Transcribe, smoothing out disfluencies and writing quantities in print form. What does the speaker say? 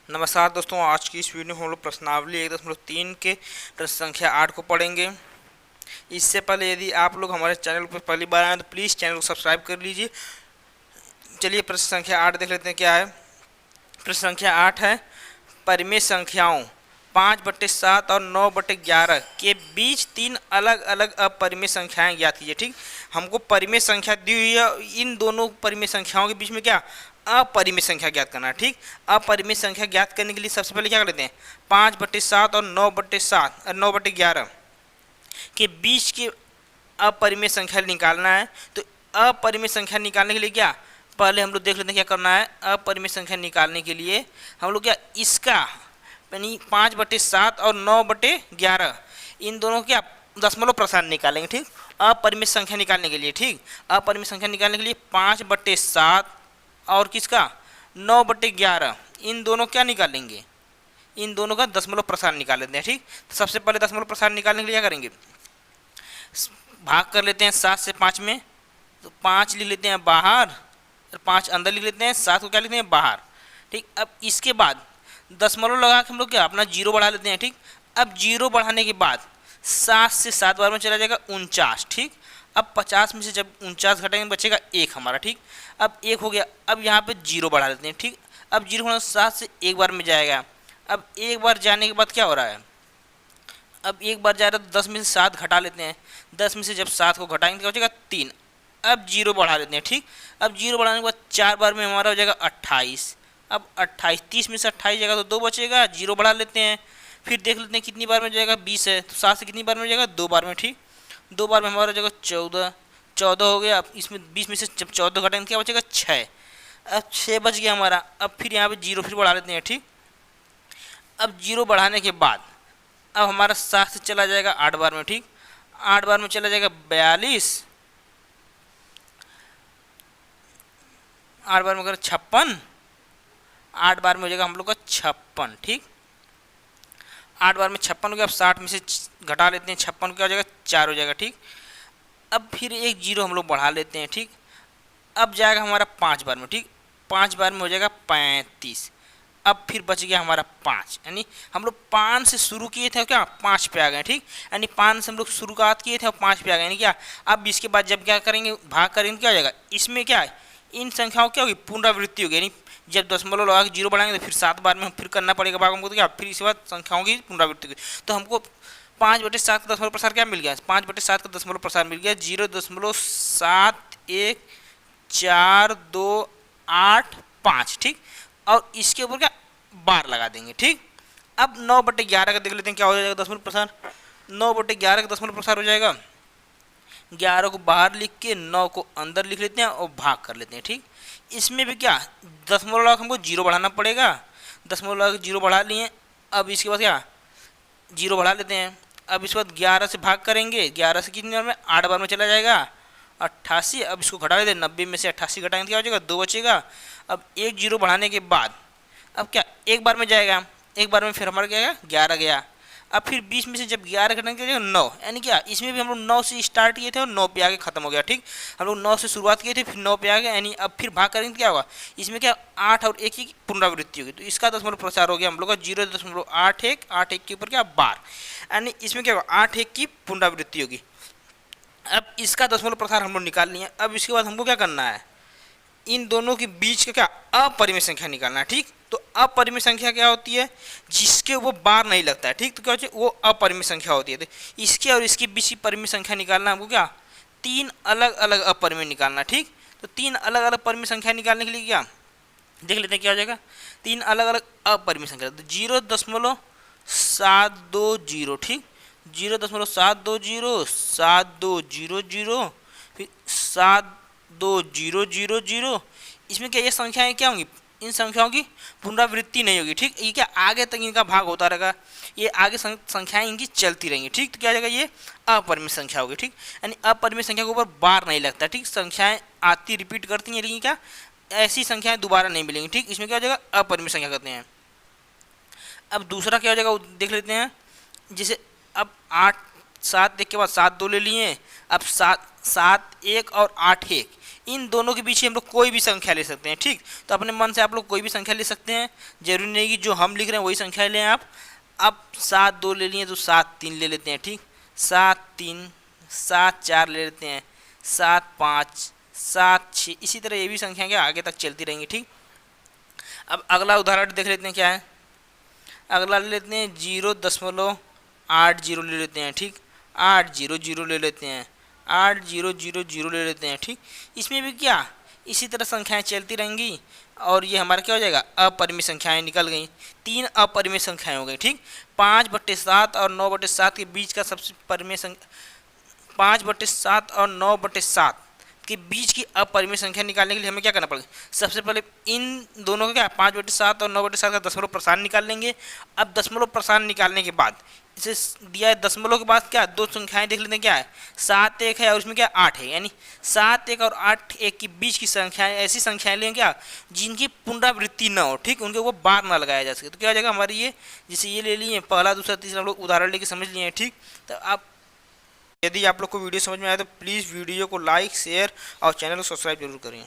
नमस्कार दोस्तों, आज की इस वीडियो में हम लोग प्रश्नावली 1.3 के प्रश्न संख्या 8 को पढ़ेंगे। इससे पहले यदि आप लोग हमारे चैनल पर पहली बार आए तो प्लीज़ चैनल को सब्सक्राइब कर लीजिए। चलिए प्रश्न संख्या 8 देख लेते हैं क्या है। प्रश्न संख्या 8 है, परिमेय संख्याओं 5/7 और 9/11 के बीच तीन अलग अलग अपरिमेय संख्याएं ज्ञात कीजिए। ठीक, हमको परिमेय संख्या दी हुई है, इन दोनों परिमेय संख्याओं के बीच में क्या अपरिमेय संख्या ज्ञात करना है। ठीक, अपरिमेय संख्या ज्ञात करने के लिए सबसे पहले क्या कर लेते हैं, 5/7 और 9/7 और 9/11 के बीच की अपरिमेय संख्या निकालना है। तो अपरिमेय संख्या निकालने के लिए क्या, पहले हम लोग देख लेते हैं क्या करना है। अपरिमेय संख्या निकालने के लिए हम लोग क्या इसका यानी 5/7 और 9/11 इन दोनों क्या दशमलव प्रसारण निकालेंगे। ठीक, अपरिमेय संख्या निकालने के लिए। ठीक, अपरिमेय संख्या निकालने के लिए 5/7 और किसका 9/11 इन दोनों क्या निकालेंगे, इन दोनों का दशमलव प्रसारण निकाल लेते हैं। ठीक, तो सबसे पहले दशमलव प्रसारण निकालने के लिए क्या करेंगे, भाग कर लेते हैं 7 से 5 में। तो 5 लिख लेते हैं बाहर और 5 अंदर लिख लेते हैं, 7 को क्या लिखते हैं बाहर। ठीक, अब इसके बाद दशमलव लगा के हम लोग क्या अपना जीरो बढ़ा लेते हैं। ठीक, अब जीरो बढ़ाने के बाद 7 से 7 बार में चला जाएगा 49। ठीक, अब 50 में से जब 49 घटेंगे बचेगा 1 हमारा। ठीक, अब 1 हो गया, अब यहाँ पे जीरो बढ़ा लेते हैं। ठीक, अब जीरो होना 7 से एक बार में जाएगा। अब एक बार जाने के बाद क्या हो रहा है, अब एक बार जा रहा है तो 10 में से 7 घटा लेते हैं। 10 में से जब 7 को घटाएंगे तो क्या हो जाएगा 3। अब जीरो बढ़ा लेते हैं। ठीक, अब जीरो बढ़ाने के बाद 4 बार में हमारा हो जाएगा 28। अब 28 30 में से 28 जाएगा तो 2 बचेगा, जीरो बढ़ा लेते हैं। फिर देख लेते हैं कितनी बार में जाएगा, 20 है तो 7 से कितनी बार में जाएगा 2 बार में। ठीक, 2 बार में हमारा हो जाएगा 14 हो गया। अब इसमें 20 में से जब 14 घटाएंगे क्या बचेगा 6। अब 6 बच गया हमारा। अब फिर यहाँ पे जीरो फिर बढ़ा लेते हैं। ठीक, अब जीरो बढ़ाने के बाद अब हमारा 7 से चला जाएगा 8 बार में। ठीक, 8 बार में चला जाएगा 42, 8 बार में अगर 56, 8 बार में हो जाएगा हम लोग का 56। ठीक, 8 बार में 56 हो गया। अब 60 में से घटा लेते हैं, 56 क्या हो जाएगा 4 हो जाएगा। ठीक, अब फिर एक जीरो हम लोग बढ़ा लेते हैं। ठीक, अब जाएगा हमारा 5 बार में। ठीक, 5 बार में हो जाएगा 35। अब फिर बच गया हमारा 5, यानी हम लोग 5 से शुरू किए थे क्या 5 पे आ गए। ठीक, यानी 5 से हम लोग शुरुआत किए थे और 5 पे आ गए, यानी क्या अब इसके बाद जब क्या करेंगे भाग करेंगे क्या हो जाएगा, इसमें क्या है इन संख्याओं क्या होगी पुनरावृत्ति होगी। यानी जब दशमलव लगा के जीरो बढ़ाएंगे तो फिर 7 बार में फिर करना पड़ेगा भाग हमको, तो क्या फिर इसके बाद संख्याओं की पुनरावृत्ति होगी। तो हमको 5/7 का दशमलव प्रसार क्या मिल गया, 5/7 का दशमलव प्रसार मिल गया 0.714285। ठीक, और इसके ऊपर क्या बार लगा देंगे। ठीक, अब 9/11 का देख लेते हैं क्या हो जाएगा दशमलव प्रसार। 9/11 का दशमलव प्रसार हो जाएगा 11 को बाहर लिख के 9 को अंदर लिख लेते हैं और भाग कर लेते हैं। ठीक, इसमें भी क्या दशमलव लगा हमको जीरो बढ़ाना पड़ेगा। दशमलव लगा जीरो बढ़ा लिए। अब इसके बाद क्या जीरो बढ़ा लेते हैं। अब इसके बाद 11 से भाग करेंगे, 11 से कितनी बार में 8 बार में चला जाएगा 88। अब इसको घटा लेते हैं, 90 में से 88 घटाएंगे तो क्या हो जाएगा 2 बचेगा। अब एक जीरो बढ़ाने के बाद अब क्या एक बार में जाएगा, एक बार में फिर हमारा क्या गया 11 गया। अब फिर 20 में से जब 11 घटाएंगे तो 9, यानी क्या इसमें भी हम लोग 9 से स्टार्ट किए थे और 9 पे आके खत्म हो गया। ठीक, हम लोग 9 से शुरुआत किए थे फिर 9 पे आ गए, यानी अब फिर भाग करेंगे तो क्या होगा, इसमें क्या 8 और 1 की पुनरावृत्ति होगी। तो इसका दशमलव प्रसार हो गया हम लोग का 0.81, 8 के ऊपर क्या बार, यानी इसमें क्या होगा 8 की पुनरावृत्ति होगी। अब इसका दशमलव प्रसार हम लोग निकाल लिए। अब इसके बाद हमको क्या करना है, इन दोनों के बीच का क्या अपरिमेय संख्या निकालना है। ठीक, तो अपरिमेय संख्या क्या होती है, जिसके ऊपर बार नहीं लगता है। ठीक, तो क्या होती है वो अपरिमेय संख्या होती है। तो इसके और इसके बीच की परिमेय संख्या निकालना हमको क्या तीन अलग अलग अपरिमेय निकालना। ठीक, तो तीन अलग अलग परिमेय संख्या निकालने के लिए क्या देख लेते हैं क्या हो जाएगा, तीन अलग अलग अपरिमेय संख्या। तो 0.720। ठीक, 0.720, 7200, फिर 72000। इसमें क्या ये संख्याएं क्या होंगी, इन संख्याओं की पुनरावृत्ति नहीं होगी। ठीक, ये क्या आगे तक इनका भाग होता रहेगा, ये आगे संख्याएं इनकी चलती रहेंगी। ठीक, तो क्या हो जाएगा ये अपरिमेय संख्या होगी। ठीक, यानी अपरिमेय संख्या के ऊपर बार नहीं लगता। ठीक, संख्याएं आती रिपीट करती हैं लेकिन क्या ऐसी संख्याएं दोबारा नहीं मिलेंगी। ठीक, इसमें क्या हो जाएगा अपरिमेय संख्या कहते हैं। अब दूसरा क्या हो जाएगा देख लेते हैं। जैसे अब 8 7 1 के बाद 7 2 ले लिए। अब 7 1 और 8 1, इन दोनों के बीच हम लोग कोई भी संख्या ले सकते हैं। ठीक, तो अपने मन से आप लोग कोई भी संख्या ले सकते हैं, जरूरी नहीं कि जो हम लिख रहे हैं वही संख्या लें आप। अब 7 2 ले लिए तो 7 3 ले लेते हैं। ठीक, 7 3, 7 4 ले लेते हैं, 7 5, 7 6, इसी तरह ये भी संख्या क्या आगे तक चलती रहेंगी। ठीक, अब अगला उदाहरण देख लेते हैं क्या है। अगला ले लेते हैं 0.80 ले लेते हैं। ठीक, 800 ले लेते हैं, 8000 ले लेते हैं। ठीक, इसमें भी क्या इसी तरह संख्याएं चलती रहेंगी और ये हमारा क्या हो जाएगा, अपरिमेय संख्याएं निकल गई। 3 अपरिमेय संख्याएं हो गई। ठीक, 5/7 और 9/7 के बीच का सबसे परिमेय संख्या, 5/7 और 9/7 के बीच की अपरिमेय संख्या निकालने के लिए हमें क्या करना पड़ेगा, सबसे पहले इन दोनों का क्या 5/7 और 9/7 का दशमलव प्रसारण निकाल लेंगे। अब दशमलव प्रसारण निकालने के बाद इसे दिया है दशमलव के बाद क्या दो संख्याएं देख लेते हैं, क्या है 7 1 है और उसमें क्या 8 है, यानी 7 1 और 8 1 के बीच की संख्याएं ऐसी संख्याएं लें क्या जिनकी पुनरावृत्ति न हो। ठीक, उनके वो बार ना लगाया जा सके। तो क्या हो जाएगा हमारी ये, जैसे ये ले लिए पहला दूसरा तीसरा, हम लोग उदाहरण लेके समझ लिए हैं। ठीक, तो आप यदि आप लोग को वीडियो समझ में आया तो प्लीज़ वीडियो को लाइक शेयर और चैनल को सब्सक्राइब जरूर करें।